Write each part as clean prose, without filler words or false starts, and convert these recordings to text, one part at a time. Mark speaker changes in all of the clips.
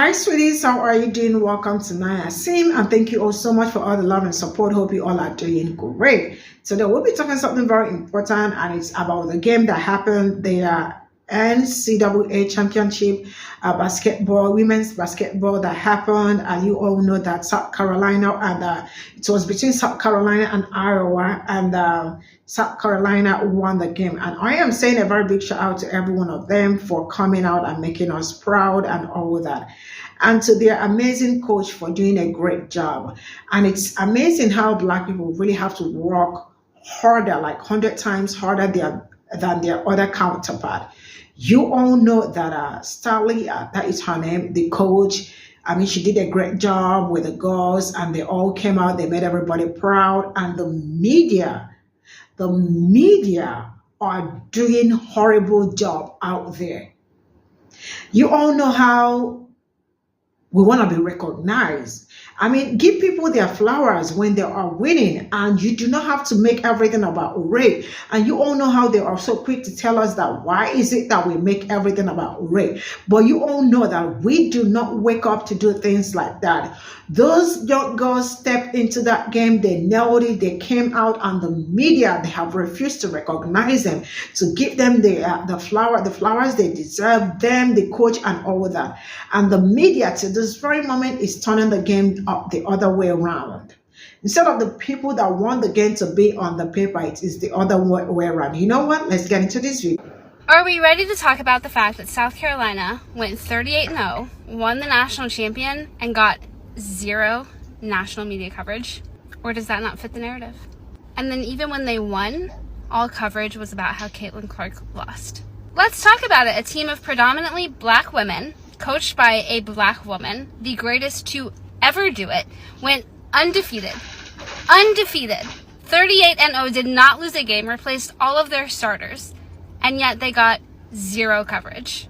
Speaker 1: Hi, sweeties. How are you doing? Welcome to Naya Sim, and thank you all so much for all the love and support. Hope you all are doing great. Today, we'll be talking something very important, and it's about the game that happened. The NCAA Championship basketball, women's basketball that happened, and you all know that South Carolina and it was between South Carolina and Iowa, and South Carolina won the game. And I am saying a very big shout out to every one of them for coming out and making us proud and all that. And to their amazing coach for doing a great job. And it's amazing how Black people really have to work harder, like 100 times harder than their other counterpart. You all know that Starly, that is her name, the coach. I mean, she did a great job with the girls, and they all came out. They made everybody proud, and the media are doing horrible job out there. You all know how we want to be recognized. I mean, give people their flowers when they are winning, and you do not have to make everything about rape. And you all know how they are so quick to tell us that why is it that we make everything about rape? But you all know that we do not wake up to do things like that. Those young girls stepped into that game, they nailed it, they came out, and the media, they have refused to recognize them, to give them the flowers they deserve, them, the coach, and all that. And the media to this very moment is turning the game up the other way around. Instead of the people that want the game to be on the paper, it is the other way around. You know what? Let's get into this video.
Speaker 2: Are we ready to talk about the fact that South Carolina went 38-0, won the national champion, and got zero national media coverage? Or does that not fit the narrative? And then even when they won, all coverage was about how Caitlin Clark lost. Let's talk about it. A team of predominantly Black women, coached by a Black woman, the greatest to ever do it, went undefeated. 38-0, did not lose a game, replaced all of their starters, and yet they got zero coverage.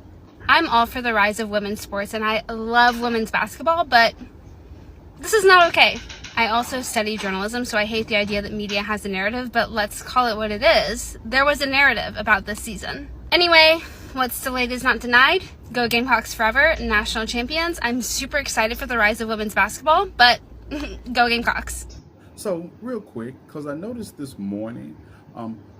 Speaker 2: I'm all for the rise of women's sports, and I love women's basketball, but this is not okay. I also study journalism, so I hate the idea that media has a narrative, but let's call it what it is. There was a narrative about this season. Anyway, what's delayed is not denied. Go Gamecocks forever, national champions. I'm super excited for the rise of women's basketball, but go Gamecocks.
Speaker 3: So real quick, because I noticed this morning,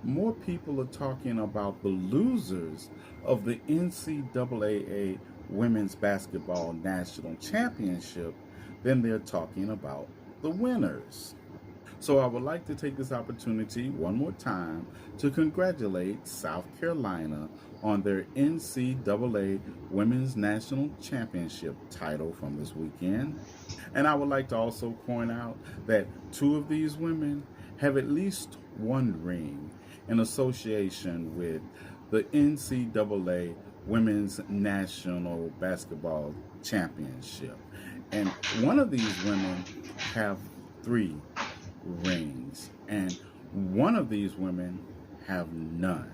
Speaker 3: more people are talking about the losers of the NCAA Women's Basketball National Championship than they're talking about the winners. So I would like to take this opportunity one more time to congratulate South Carolina on their NCAA Women's National Championship title from this weekend. And I would like to also point out that two of these women have at least one ring in association with the NCAA Women's National Basketball Championship. And one of these women have 3 rings, and one of these women have none.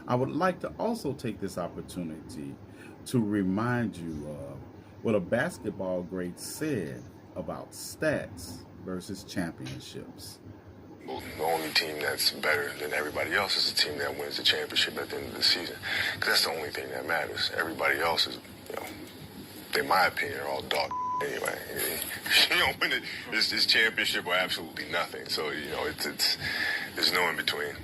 Speaker 3: I would like to also take this opportunity to remind you of what a basketball great said about stats versus championships.
Speaker 4: The only team that's better than everybody else is the team that wins the championship at the end of the season, because that's the only thing that matters. Everybody else is, in my opinion, are all dog anyway. You don't win it, this championship or absolutely nothing. So, it's there's no in between.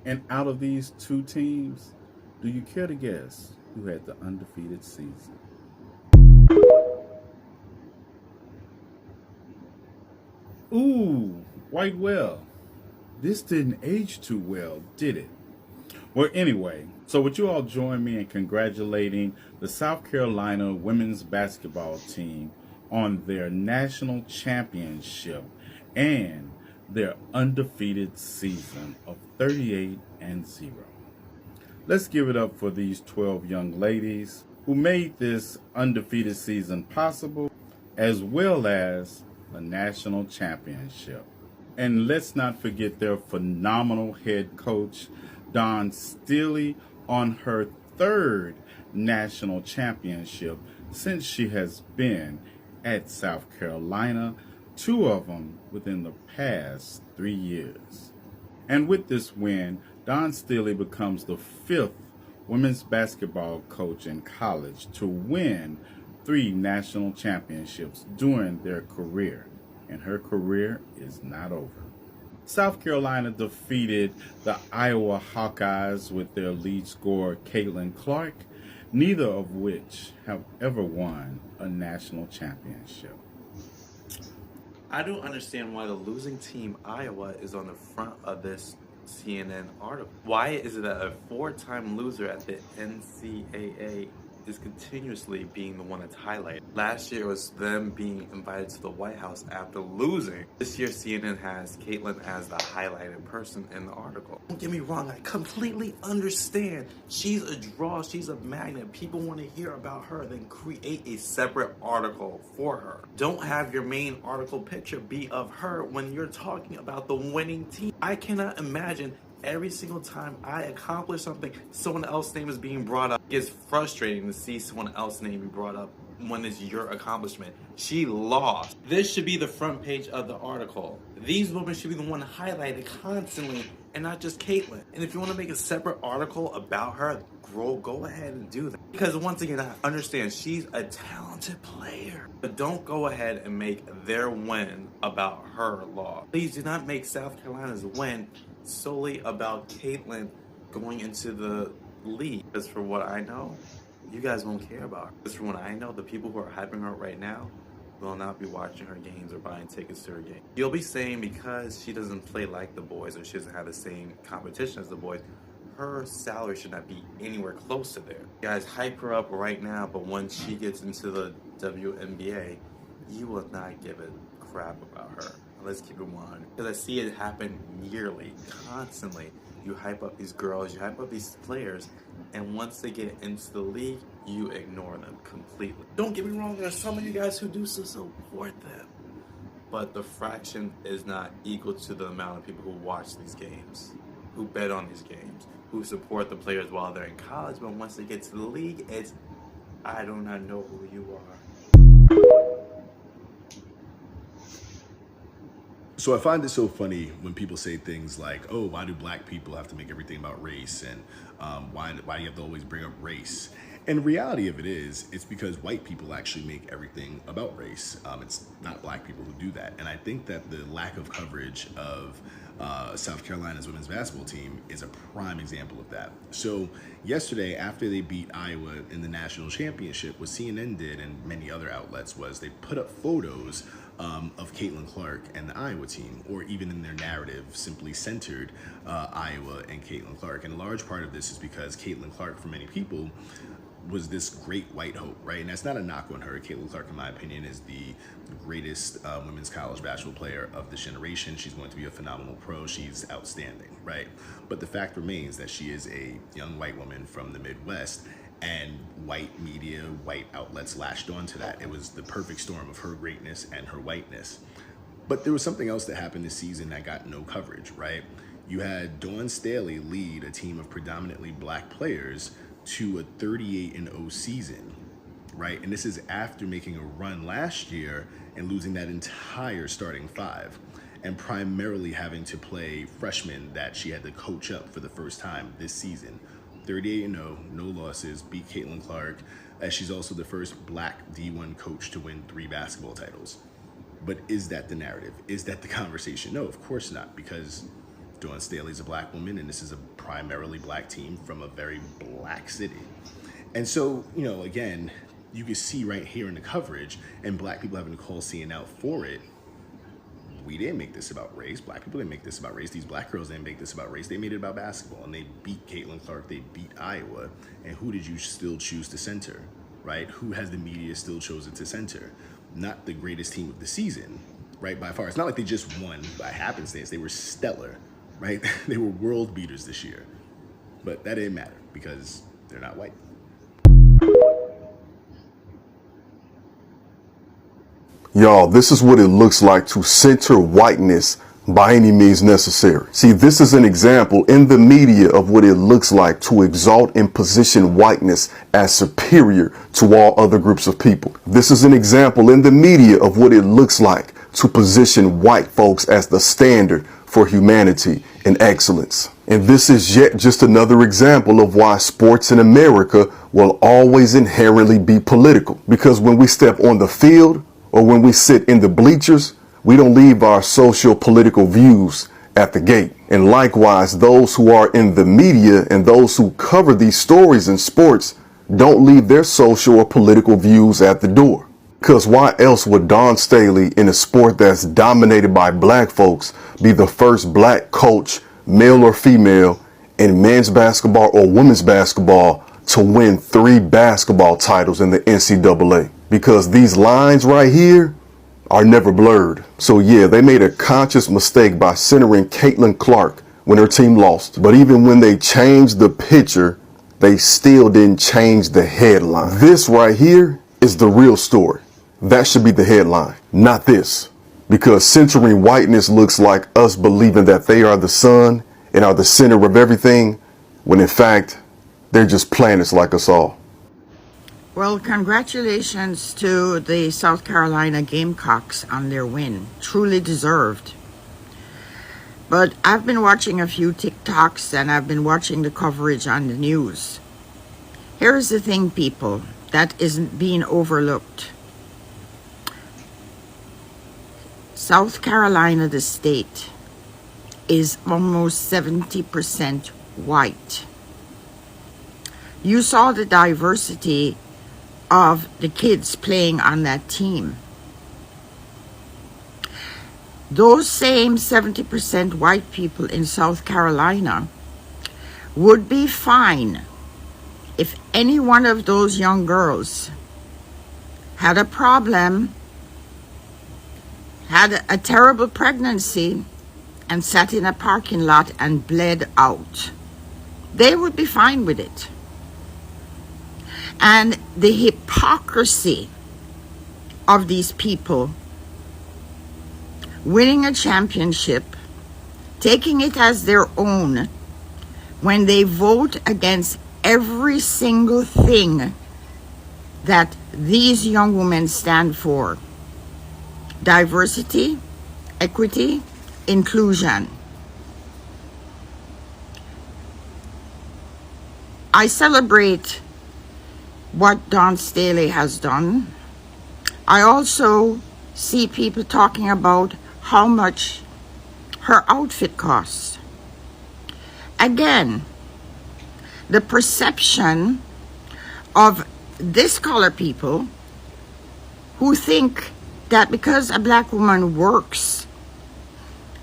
Speaker 3: And out of these 2 teams, do you care to guess who had the undefeated season? Ooh, quite well. This didn't age too well, did it? Well, anyway, so would you all join me in congratulating the South Carolina women's basketball team on their national championship and their undefeated season of 38-0. Let's give it up for these 12 young ladies who made this undefeated season possible, as well as a national championship. And let's not forget their phenomenal head coach, Dawn Staley, on her 3rd national championship since she has been at South Carolina, 2 of them within the past 3 years. And with this win, Dawn Staley becomes the 5th women's basketball coach in college to win 3 national championships during their career, and her career is not over. South Carolina defeated the Iowa Hawkeyes with their lead scorer, Caitlin Clark, neither of which have ever won a national championship.
Speaker 5: I don't understand why the losing team, Iowa, is on the front of this CNN article. Why is it that a 4-time loser at the NCAA is continuously being the one that's highlighted? Last year was them being invited to the White House after losing. This year CNN has Caitlin as the highlighted person in the article. Don't get me wrong, I completely understand. She's a draw, she's a magnet. People want to hear about her, then create a separate article for her. Don't have your main article picture be of her when you're talking about the winning team. I cannot imagine every single time I accomplish something, someone else's name is being brought up. It's frustrating to see someone else's name be brought up when it's your accomplishment. She lost. This should be the front page of the article. These women should be the one highlighted constantly and not just Caitlin. And if you want to make a separate article about her, go ahead and do that. Because once again, I understand she's a talented player. But don't go ahead and make their win about her loss. Please do not make South Carolina's win solely about Caitlin going into the league. Because for what I know, you guys won't care about her. Because from what I know, the people who are hyping her right now will not be watching her games or buying tickets to her game. You'll be saying because she doesn't play like the boys or she doesn't have the same competition as the boys, her salary should not be anywhere close to there. You guys hype her up right now, but once she gets into the WNBA, you will not give a crap about her. Let's keep it 100. Because I see it happen yearly, constantly. You hype up these girls, you hype up these players, and once they get into the league, you ignore them completely. Don't get me wrong, there are some of you guys who do support them. But the fraction is not equal to the amount of people who watch these games, who bet on these games, who support the players while they're in college, but once they get to the league, it's, I do not know who you are.
Speaker 6: So I find it so funny when people say things like, oh, why do black people have to make everything about race? And why do you have to always bring up race? And the reality of it is, it's because white people actually make everything about race. It's not black people who do that. And I think that the lack of coverage of South Carolina's women's basketball team is a prime example of that. So yesterday, after they beat Iowa in the national championship, what CNN did and many other outlets was they put up photos of Caitlin Clark and the Iowa team, or even in their narrative, simply centered Iowa and Caitlin Clark. And a large part of this is because Caitlin Clark, for many people, was this great white hope, right? And that's not a knock on her. Caitlin Clark, in my opinion, is the greatest women's college basketball player of this generation. She's going to be a phenomenal pro. She's outstanding, right? But the fact remains that she is a young white woman from the Midwest, and white media, white outlets latched onto that. It was the perfect storm of her greatness and her whiteness. But there was something else that happened this season that got no coverage, right? You had Dawn Staley lead a team of predominantly black players to a 38-0 season, right? And this is after making a run last year and losing that entire starting 5, and primarily having to play freshmen that she had to coach up for the first time this season. 38-0, no losses, beat Caitlin Clark, as she's also the first black D1 coach to win 3 basketball titles. But is that the narrative? Is that the conversation? No, of course not, because Dawn Staley's a black woman, and this is a primarily black team from a very black city. And so, you know, again, you can see right here in the coverage, and black people having to call CNN out for it. We didn't make this about race. Black people didn't make this about race. These black girls didn't make this about race. They made it about basketball, and they beat Caitlin Clark. They beat Iowa. And who did you still choose to center, right? Who has the media still chosen to center? Not the greatest team of the season, right, by far. It's not like they just won by happenstance. They were stellar, right? They were world beaters this year. But that didn't matter because they're not white.
Speaker 4: Y'all, this is what it looks like to center whiteness by any means necessary. See, this is an example in the media of what it looks like to exalt and position whiteness as superior to all other groups of people. This is an example in the media of what it looks like to position white folks as the standard for humanity
Speaker 7: and excellence. And this is yet just another example of why sports in America will always inherently be political. Because when we step on the field or when we sit in the bleachers, we don't leave our social political views at the gate. And likewise, those who are in the media and those who cover these stories in sports don't leave their social or political views at the door. Because why else would Dawn Staley, in a sport that's dominated by black folks, be the first black coach, male or female, in men's basketball or women's basketball to win 3 basketball titles in the NCAA? Because these lines right here are never blurred. So yeah, they made a conscious mistake by centering Caitlin Clark when her team lost. But even when they changed the picture, they still didn't change the headline. This right here is the real story. That should be the headline, not this. Because centering whiteness looks like us believing that they are the sun and are the center of everything, when in fact, they're just planets like us all.
Speaker 8: Well, congratulations to the South Carolina Gamecocks on their win. Truly deserved. But I've been watching a few TikToks and I've been watching the coverage on the news. Here's the thing, people, that isn't being overlooked. South Carolina, the state, is almost 70% white. You saw the diversity of the kids playing on that team. Those same 70% white people in South Carolina would be fine if any one of those young girls had a problem, had a terrible pregnancy, and sat in a parking lot and bled out. They would be fine with it. And the hypocrisy of these people winning a championship, taking it as their own, when they vote against every single thing that these young women stand for: diversity, equity, inclusion. I celebrate what Dawn Staley has done. I also see people talking about how much her outfit costs. Again, the perception of this color people who think that because a black woman works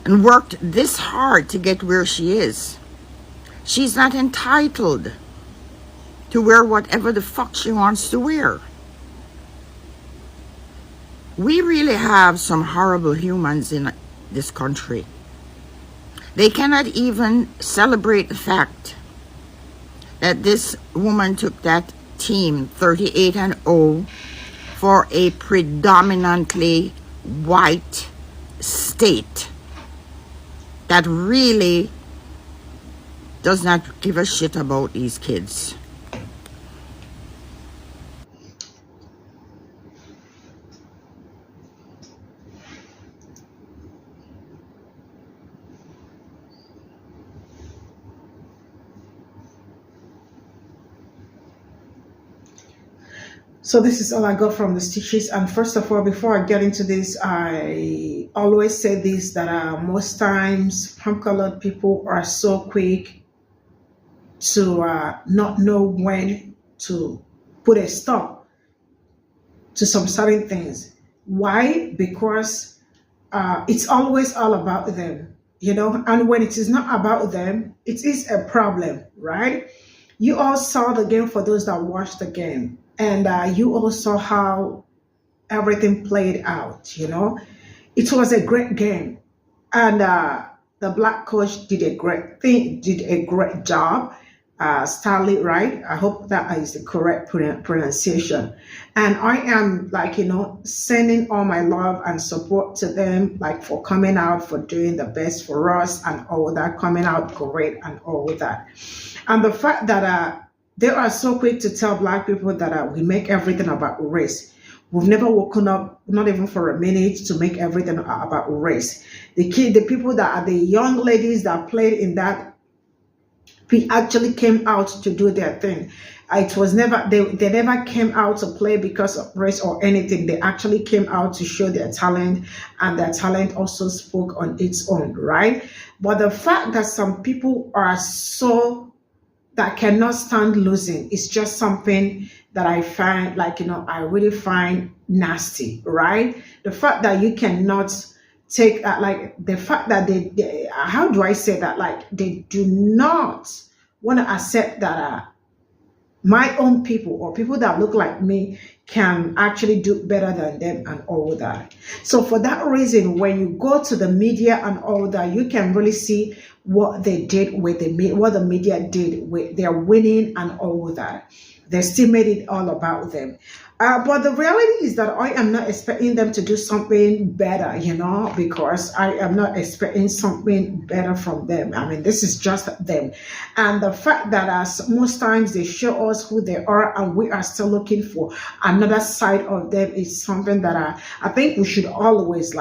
Speaker 8: and worked this hard to get where she is, she's not entitled to wear whatever the fuck she wants to wear. We really have some horrible humans in this country. They cannot even celebrate the fact that this woman took that team 38-0 for a predominantly white state that really does not give a shit about these kids.
Speaker 1: So this is all I got from the stitches. And first of all, before I get into this, I always say this, that most times colored people are so quick to not know when to put a stop to some certain things. Why? Because it's always all about them, you know, and when it is not about them, it is a problem, right? You all saw the game, for those that watched the game, and you all saw how everything played out, you know. It was a great game, and the black coach did a great job. Starley, right? I hope that is the correct pronunciation. And I am, like, you know, sending all my love and support to them, like, for coming out, for doing the best for us and all that, coming out great and all that. And the fact that they are so quick to tell black people that we make everything about race. We've never woken up, not even for a minute, to make everything about race. The people that are the young ladies that played in that actually came out to do their thing. It was never they never came out to play because of race or anything. They actually came out to show their talent, and their talent also spoke on its own, right? But the fact that some people are so that cannot stand losing is just something that I find, like, I really find nasty, right? The fact that you cannot take like the fact that they how do I say that, like, they do not want to accept that my own people or people that look like me can actually do better than them and all that. So for that reason, when you go to the media and all that, you can really see what they did with what the media did with their winning and all that. They still made it all about them. But the reality is that I am not expecting them to do something better, because I am not expecting something better from them. I mean, this is just them. And the fact that most times they show us who they are and we are still looking for another side of them is something that I think we should always,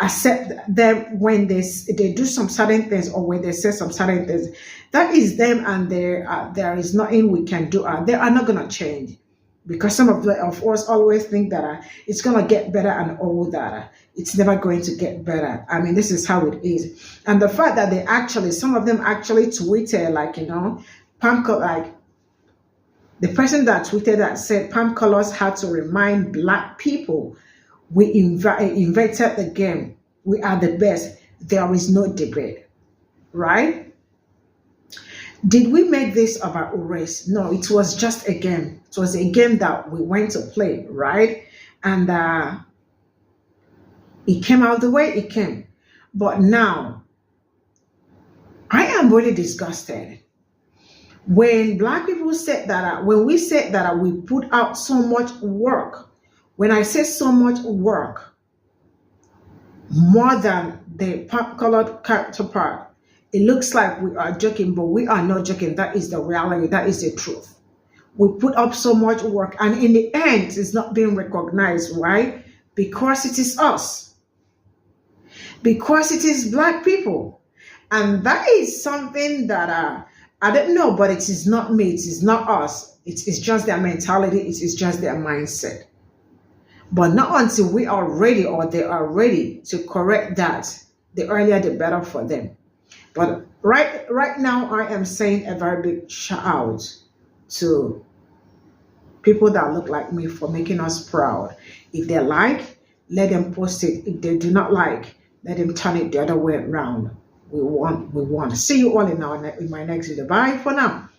Speaker 1: accept them when they do some certain things or when they say some certain things. That is them, and there is nothing we can do. They are not going to change. Because some of us always think that it's going to get better and all that. It's never going to get better. I mean, this is how it is. And the fact that some of them actually tweeted, Pe0ple, like, the person that tweeted that said Pe0ple colors had to remind black people we invented the game. We are the best. There is no debate, right? Did we make this about race? No, it was just a game. It was a game that we went to play, right? And it came out the way it came. But now, I am really disgusted. When black people said that, when we said that we put out so much work, when I say so much work, more than the colored character part, it looks like we are joking, but we are not joking. That is the reality. That is the truth. We put up so much work, and in the end, it's not being recognized, right? Because it is us. Because it is black people. And that is something that I don't know, but it is not me. It is not us. It is just their mentality. It is just their mindset. But not until we are ready or they are ready to correct that, the earlier the better for them. But right now, I am saying a very big shout out to people that look like me for making us proud. If they like, let them post it. If they do not like, let them turn it the other way around. We want. See you all in my next video. Bye for now.